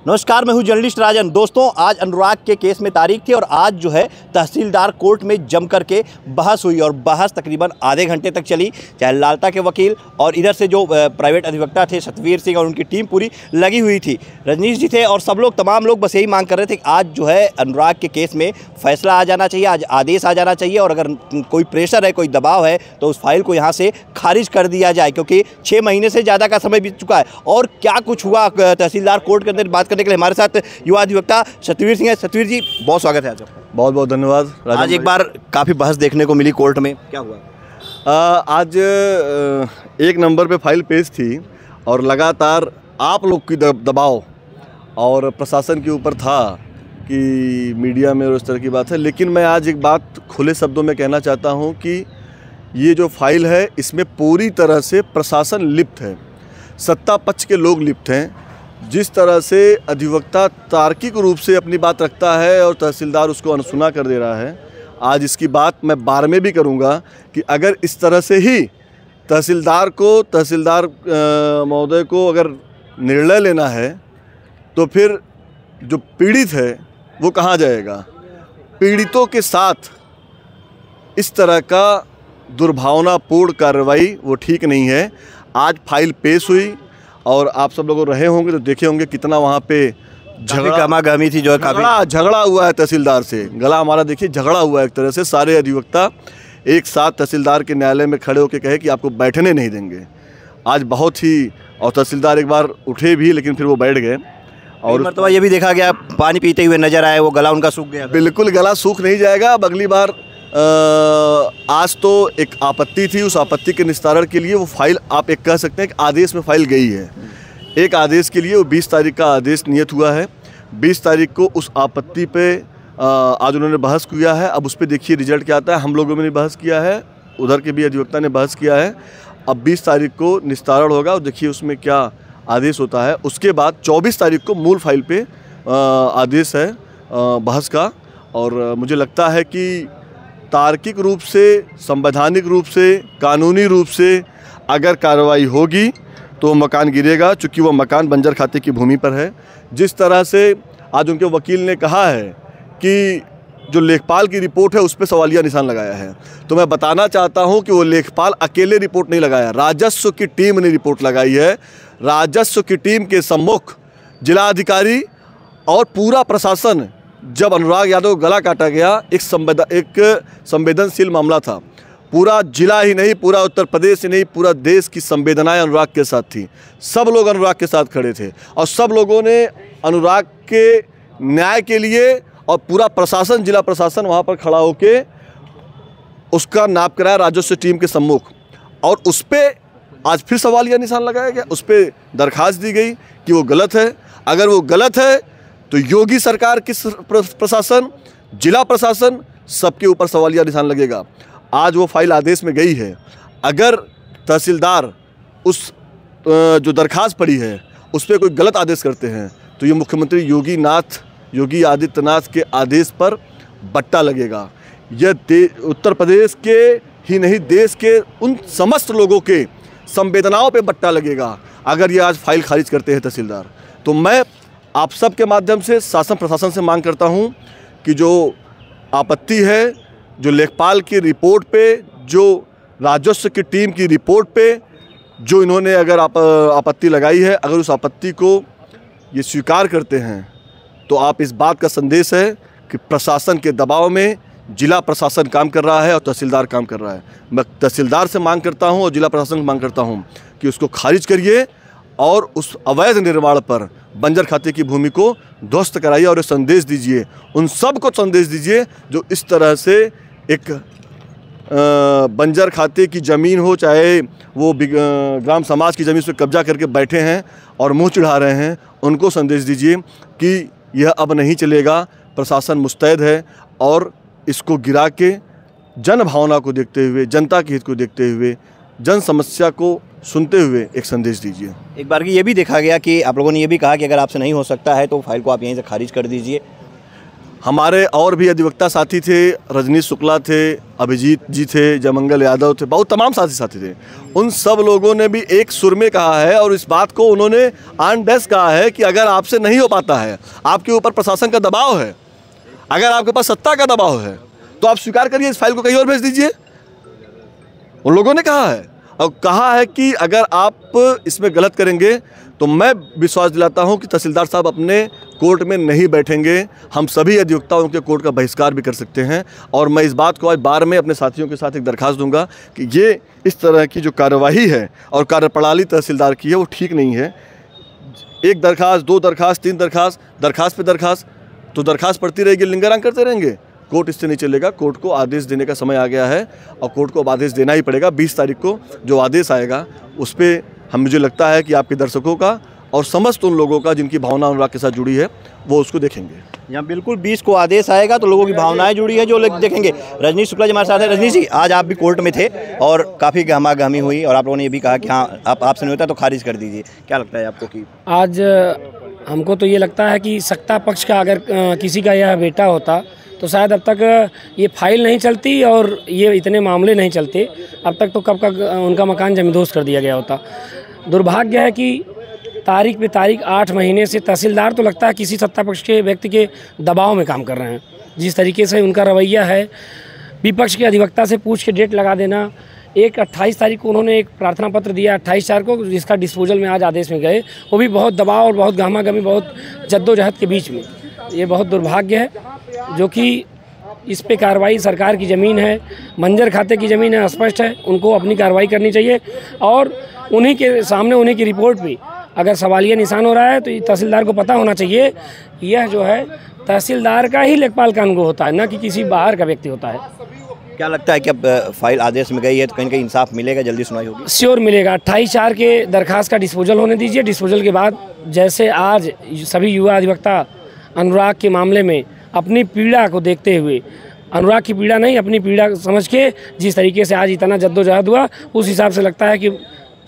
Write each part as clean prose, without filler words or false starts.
नमस्कार, मैं हूं जर्नलिस्ट राजन। दोस्तों, आज अनुराग के केस में तारीख थी और आज जो है तहसीलदार कोर्ट में जम करके बहस हुई और बहस तकरीबन आधे घंटे तक चली। चाहे लालता के वकील और इधर से जो प्राइवेट अधिवक्ता थे सतवीर सिंह और उनकी टीम पूरी लगी हुई थी। रजनीश जी थे और सब लोग, तमाम लोग बस यही मांग कर रहे थे कि आज जो है अनुराग के केस में फैसला आ जाना चाहिए, आज आदेश आ जाना चाहिए और अगर कोई प्रेशर है, कोई दबाव है तो उस फाइल को यहाँ से खारिज कर दिया जाए, क्योंकि 6 महीने से ज़्यादा का समय बीत चुका है। और क्या कुछ हुआ तहसीलदार कोर्ट के अंदर, बात करने के लिए हमारे साथ युवा अधिवक्ता सतवीर सिंह है। सतवीर जी, बहुत स्वागत है आज आपका। बहुत बहुत धन्यवाद। आज एक बार काफ़ी बहस देखने को मिली कोर्ट में, क्या हुआ? आज एक नंबर पे फाइल पेश थी और लगातार आप लोग की दबाव और प्रशासन के ऊपर था कि मीडिया में और इस तरह की बात है। लेकिन मैं आज एक बात खुले शब्दों में कहना चाहता हूं कि ये जो फाइल है इसमें पूरी तरह से प्रशासन लिप्त है, सत्ता पक्ष के लोग लिप्त हैं। जिस तरह से अधिवक्ता तार्किक रूप से अपनी बात रखता है और तहसीलदार उसको अनसुना कर दे रहा है, आज इसकी बात मैं बार में भी करूंगा कि अगर इस तरह से ही तहसीलदार महोदय को अगर निर्णय लेना है तो फिर जो पीड़ित है वो कहाँ जाएगा। पीड़ितों के साथ इस तरह का दुर्भावनापूर्ण कार्रवाई वो ठीक नहीं है। आज फाइल पेश हुई और आप सब लोग रहे होंगे तो देखे होंगे कितना वहाँ पे गहमागहमी थी, जो है झगड़ा हुआ है तहसीलदार से। गला हमारा देखिए झगड़ा हुआ है एक तरह से। सारे अधिवक्ता एक साथ तहसीलदार के न्यायालय में खड़े होकर कहे कि आपको बैठने नहीं देंगे। आज बहुत ही, और तहसीलदार एक बार उठे भी लेकिन फिर वो बैठ गए। और मतलब ये भी देखा गया पानी पीते हुए नजर आए, वो गला उनका सूख गया। बिल्कुल गला सूख नहीं जाएगा। अब अगली बार आज तो एक आपत्ति थी, उस आपत्ति के निस्तारण के लिए वो फाइल, आप एक कह सकते हैं कि आदेश में फाइल गई है। एक आदेश के लिए वो 20 तारीख का आदेश नियत हुआ है। 20 तारीख को उस आपत्ति पे आज उन्होंने बहस किया है। अब उस पर देखिए रिजल्ट क्या आता है। हम लोगों ने बहस किया है, उधर के भी अधिवक्ता ने बहस किया है। अब 20 तारीख को निस्तारण होगा और देखिए उसमें क्या आदेश होता है। उसके बाद 24 तारीख को मूल फाइल पे आदेश है बहस का। और मुझे लगता है कि तार्किक रूप से, संवैधानिक रूप से, कानूनी रूप से अगर कार्रवाई होगी तो मकान गिरेगा, चूँकि वो मकान बंजर खाते की भूमि पर है। जिस तरह से आज उनके वकील ने कहा है कि जो लेखपाल की रिपोर्ट है उस पर सवालिया निशान लगाया है, तो मैं बताना चाहता हूं कि वो लेखपाल अकेले रिपोर्ट नहीं लगाया, राजस्व की टीम ने रिपोर्ट लगाई है। राजस्व की टीम के सम्मुख जिलाधिकारी और पूरा प्रशासन, जब अनुराग यादव गला काटा गया, एक संवेदनशील मामला था। पूरा जिला ही नहीं, पूरा उत्तर प्रदेश ही नहीं, पूरा देश की संवेदनाएं अनुराग के साथ थी। सब लोग अनुराग के साथ खड़े थे और सब लोगों ने अनुराग के न्याय के लिए, और पूरा प्रशासन, जिला प्रशासन वहाँ पर खड़ा होके उसका नाप कराया राजस्व टीम के सम्मुख। और उस पर आज फिर सवालिया निशान लगाया गया, उस पर दरखास्त दी गई कि वो गलत है। अगर वो गलत है तो योगी सरकार की प्रशासन, जिला प्रशासन, सबके ऊपर सवालिया निशान लगेगा। आज वो फाइल आदेश में गई है। अगर तहसीलदार उस जो दरखास्त पड़ी है उस पर कोई गलत आदेश करते हैं तो ये मुख्यमंत्री योगी आदित्यनाथ के आदेश पर बट्टा लगेगा। यह उत्तर प्रदेश के ही नहीं, देश के उन समस्त लोगों के संवेदनाओं पे बट्टा लगेगा अगर ये आज फाइल खारिज करते हैं तहसीलदार। तो मैं आप सब के माध्यम से शासन प्रशासन से मांग करता हूं कि जो आपत्ति है, जो लेखपाल की रिपोर्ट पे, जो राजस्व की टीम की रिपोर्ट पे जो इन्होंने अगर आपत्ति लगाई है, अगर उस आपत्ति को ये स्वीकार करते हैं तो आप इस बात का संदेश है कि प्रशासन के दबाव में जिला प्रशासन काम कर रहा है और तहसीलदार काम कर रहा है। मैं तहसीलदार से मांग करता हूं और जिला प्रशासन से मांग करता हूं कि उसको खारिज करिए और उस अवैध निर्माण पर, बंजर खाते की भूमि को ध्वस्त कराइए और संदेश दीजिए, उन सब को संदेश दीजिए जो इस तरह से एक बंजर खाते की ज़मीन हो, चाहे वो ग्राम समाज की ज़मीन पर कब्जा करके बैठे हैं और मुँह चिढ़ा रहे हैं, उनको संदेश दीजिए कि यह अब नहीं चलेगा। प्रशासन मुस्तैद है और इसको गिरा के जन भावना को देखते हुए, जनता के हित को देखते हुए, जन समस्या को सुनते हुए एक संदेश दीजिए। एक बार की ये भी देखा गया कि आप लोगों ने ये भी कहा कि अगर आपसे नहीं हो सकता है तो फाइल को आप यहीं से खारिज कर दीजिए। हमारे और भी अधिवक्ता साथी थे, रजनीश शुक्ला थे, अभिजीत जी थे, जयमंगल यादव थे, बहुत तमाम साथी थे। उन सब लोगों ने भी एक सुर में कहा है और इस बात को उन्होंने ऑन डेस्क कहा है कि अगर आपसे नहीं हो पाता है, आपके ऊपर प्रशासन का दबाव है, अगर आपके पास सत्ता का दबाव है, तो आप स्वीकार करिए, इस फाइल को कहीं और भेज दीजिए। उन लोगों ने कहा है और कहा है कि अगर आप इसमें गलत करेंगे तो मैं विश्वास दिलाता हूं कि तहसीलदार साहब अपने कोर्ट में नहीं बैठेंगे। हम सभी अधिवक्ता उनके कोर्ट का बहिष्कार भी कर सकते हैं। और मैं इस बात को आज बार में अपने साथियों के साथ एक दरखास्त दूंगा कि ये इस तरह की जो कार्यवाही है और कार्यप्रणाली तहसीलदार की है वो ठीक नहीं है। एक दरखास्त, दो दरखास्त, तीन दरखास्त, दरखास्त पे दरखास्त, तो दरखास्त पड़ती रहेगी, लिंगरांग करते रहेंगे। कोर्ट इससे नहीं चलेगा। कोर्ट को आदेश देने का समय आ गया है और कोर्ट को अब आदेश देना ही पड़ेगा। 20 तारीख को जो आदेश आएगा उस पर मुझे लगता है कि आपके दर्शकों का और समस्त उन लोगों का जिनकी भावना अनुराग के साथ जुड़ी है वो उसको देखेंगे। यहाँ बिल्कुल 20 को आदेश आएगा तो लोगों की भावनाएं जुड़ी है जो लोग देखेंगे। रजनीश शुक्ला जी हमारे साथ हैं। रजनीश जी, आज आप भी कोर्ट में थे और काफ़ी गहमागहमी हुई और आप लोगों ने ये भी कहा कि हाँ आपसे नहीं होता तो खारिज कर दीजिए। क्या लगता है आपको कि आज हमको तो ये लगता है कि सत्ता पक्ष का अगर किसी का यह बेटा होता तो शायद अब तक ये फाइल नहीं चलती और ये इतने मामले नहीं चलते। अब तक तो कब का उनका मकान जमींदोज़ कर दिया गया होता। दुर्भाग्य है कि तारीख पे तारीख 8 महीने से तहसीलदार तो लगता है किसी सत्ता पक्ष के व्यक्ति के दबाव में काम कर रहे हैं। जिस तरीके से उनका रवैया है, विपक्ष के अधिवक्ता से पूछ के डेट लगा देना। 28 तारीख को उन्होंने एक प्रार्थना पत्र दिया, 28/4 को, जिसका डिस्पोजल में आज आदेश में गए। वो भी बहुत दबाव और बहुत गहमागहमी, बहुत जद्दोजहद के बीच में। ये बहुत दुर्भाग्य है जो कि इस पे कार्रवाई, सरकार की ज़मीन है, मंजर खाते की ज़मीन है, स्पष्ट है, उनको अपनी कार्रवाई करनी चाहिए। और उन्हीं के सामने, उन्हीं की रिपोर्ट पे अगर सवालिया निशान हो रहा है तो ये तहसीलदार को पता होना चाहिए यह जो है तहसीलदार का ही लेखपाल कानून होता है, ना कि किसी बाहर का व्यक्ति होता है। क्या लगता है कि अब फाइल आदेश में गई है तो कहीं कहीं इंसाफ मिलेगा, जल्दी सुनवाई होगी? श्योर मिलेगा। 28/4 के दरखास्त का डिस्पोजल होने दीजिए। डिस्पोजल के बाद जैसे आज सभी युवा अधिवक्ता अनुराग के मामले में अपनी पीड़ा को देखते हुए, अनुराग की पीड़ा नहीं अपनी पीड़ा समझ के जिस तरीके से आज इतना जद्दोजहद हुआ, उस हिसाब से लगता है कि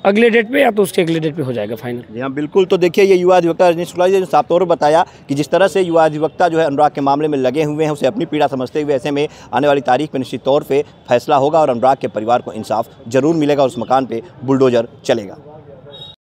अगले डेट पे या तो उसके अगले डेट पे हो जाएगा फाइनल। जी हाँ बिल्कुल। तो देखिए ये युवा अधिवक्ता रजनीश शुक्ला जी ने साफ तौर पर बताया कि जिस तरह से युवा अधिवक्ता जो है अनुराग के मामले में लगे हुए हैं, उसे अपनी पीड़ा समझते हुए ऐसे में आने वाली तारीख में निश्चित तौर पे फैसला होगा और अनुराग के परिवार को इंसाफ जरूर मिलेगा और उस मकान पे बुलडोजर चलेगा।